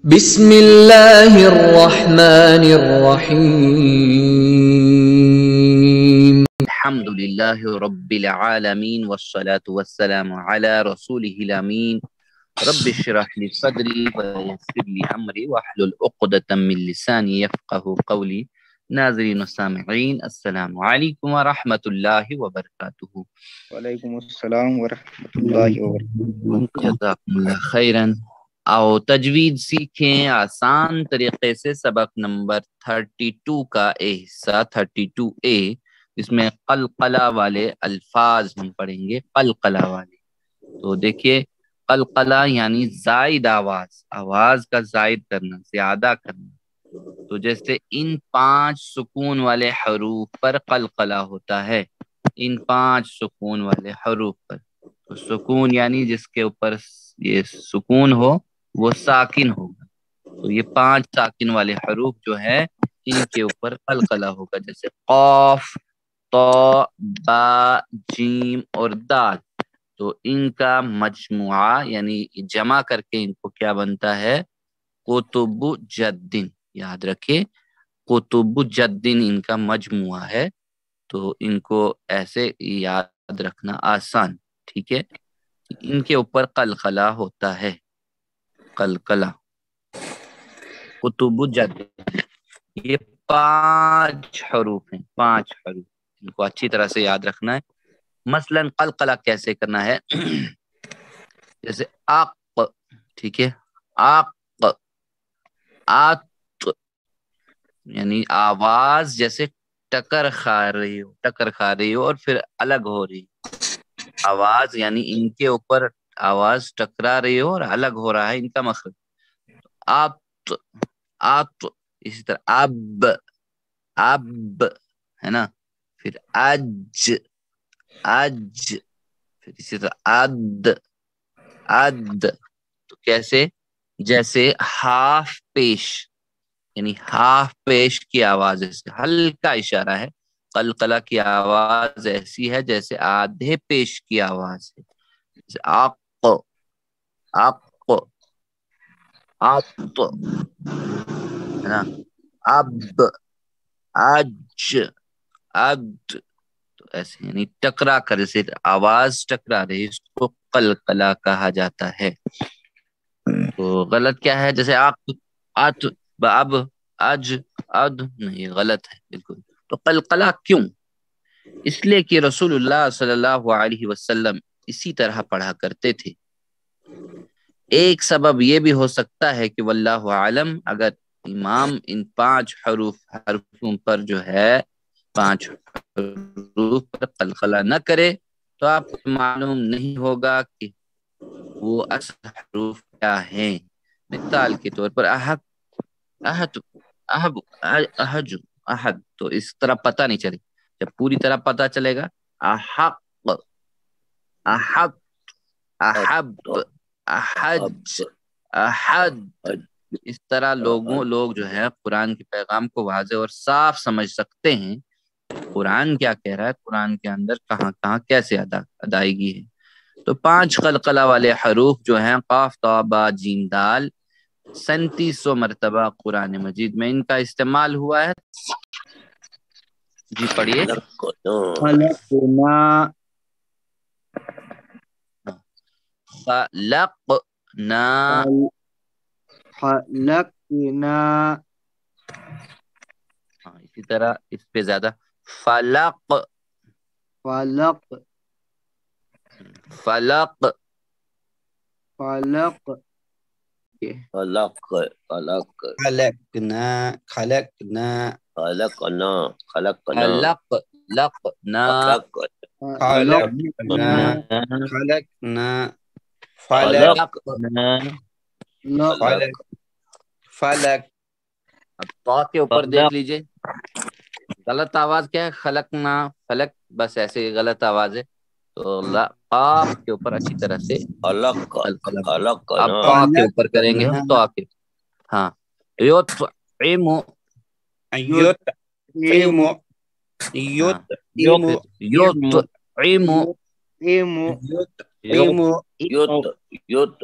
بسم اللہ الرحمن الرحیم الحمد للہ رب العالمین والصلاة والسلام علی رسولہ الامین رب اشرح لی صدری ویسر لی امری واحلل عقدۃ من لسانی یفقهوا قولی. ناظرین و سامعین، السلام علیکم ورحمۃ اللہ وبرکاتہ. وعلیکم السلام ورحمۃ اللہ وبرکاتہ. جزاکم اللہ خیرن. آؤ تجوید سیکھیں آسان طریقے سے. سبق نمبر 32 کا حصہ 32A، اس میں قلقلہ والے الفاظ ہم پڑھیں گے. قلقلہ والے تو دیکھیے، قلقلہ یعنی زائد آواز، آواز کا زائد کرنا، زیادہ کرنا. تو جیسے ان 5 سکون والے حروف پر قلقلہ ہوتا ہے، ان 5 سکون والے حروف پر. تو سکون یعنی جس کے اوپر یہ سکون ہو وہ ساکن ہوگا. تو یہ 5 ساکن والے حروف جو ہے ان کے اوپر قلقلہ ہوگا، جیسے قاف، طا، با، جیم اور دال. تو ان کا مجموعہ یعنی جمع کر کے ان کو کیا بنتا ہے؟ قطب جدن. یاد رکھے، قطب جدن ان کا مجموعہ ہے. تو ان کو ایسے یاد رکھنا آسان، ٹھیک ہے. ان کے اوپر قلقلہ ہوتا ہے. قلقلہ قطب جد، یہ 5 حروف ہیں، 5 حروف. ان کو اچھی طرح سے یاد رکھنا ہے. مثلا قلقلہ کیسے کرنا ہے؟ جیسے آق، ٹھیک ہے، آق، آت یعنی آواز جیسے ٹکر کھا رہی ہو، ٹکر کھا رہی ہو اور پھر الگ ہو رہی. آواز یعنی ان کے اوپر آواز ٹکرا رہی ہو اور الگ ہو رہا ہے ان کا مخرج. آپ، آپ، اسی طرح اب، اب ہے نا. پھر اج، اج، پھر اسی طرح اد، اد. تو کیسے؟ جیسے ہاف پیش، یعنی ہاف پیش کی آواز سے ہلکا اشارہ ہے. قلقلہ کی آواز ایسی ہے جیسے آدھے پیش کی آواز ہے. جیسے آپ، آپ، آپ ہے نا. اب، اج، اد. تو ایسے یعنی ٹکرا کر، جیسے آواز ٹکرا رہی، اس کو قلقلہ کہا جاتا ہے. تو غلط کیا ہے؟ جیسے آپ، ات، اب، اج، اد، نہیں، غلط ہے بالکل. تو قلقلہ کیوں؟ اس لیے کہ رسول اللہ صلی اللہ علیہ وسلم اسی طرح پڑھا کرتے تھے. ایک سبب یہ بھی ہو سکتا ہے کہ واللہ عالم، اگر امام ان 5 حروفوں پر جو ہے 5 حروف پر قلقلہ نہ کرے تو آپ کو معلوم نہیں ہوگا کہ وہ اصل حروف کیا ہیں. مثال کے طور پر احق، احد، احب، احج، احد. تو اس طرح پتہ نہیں چلے. جب پوری طرح پتہ چلے گا، احق، احب، احب، احج، احد. اس طرح لوگ جو ہے قرآن کے پیغام کو واضح اور صاف سمجھ سکتے ہیں. قرآن کیا کہہ رہا ہے، قرآن کے اندر کہاں کہاں کیسے ادائیگی ہے. تو 5 قلقلہ والے حروف جو ہیں قاف، طا، با، جیم، دال، 3700 مرتبہ قرآن مجید میں ان کا استعمال ہوا ہے. جی پڑھیے. خلقنا، خلقنا، خلقنا. اسی طرح اس پہ زیادہ فلق، فلق، فلق، فلق. خلق، خلق، خلقنا، خلقنا، خلقنا، خلقنا، خلق، لقنا، خلقنا، خلقنا، فلق، خلقنا. فلق، فلق. اب طا کے اوپر دیکھ لیجئے، غلط آواز کیا ہے؟ خلقنا، فلق، بس ایسے ہی غلط آواز ہے. تو قاف کے اوپر اچھی طرح سے خلق، قلقلہ. اب خلقنا، طا کے اوپر کریں گے ہم، طا کے. ہاں، یطعم، يطعم، يطعم، یطعم، ایم، يطعم، یوت، یوت،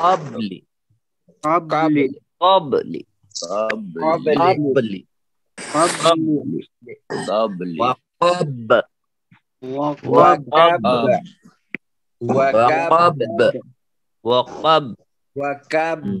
قبل قبل قبل قبل قبل قبل وقب وكب وكب وقب وكب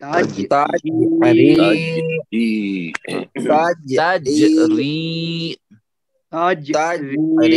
تجري تجري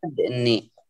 أدني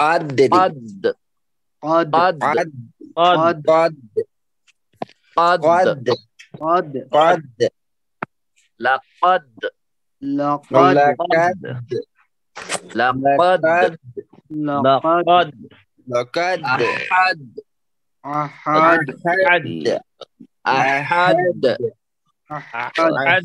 أدري قد قد قد قد قد قد قد قد قد لقد لقد لقد لقد لقد لقد أحد أحد أحد أحد أحد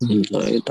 زائد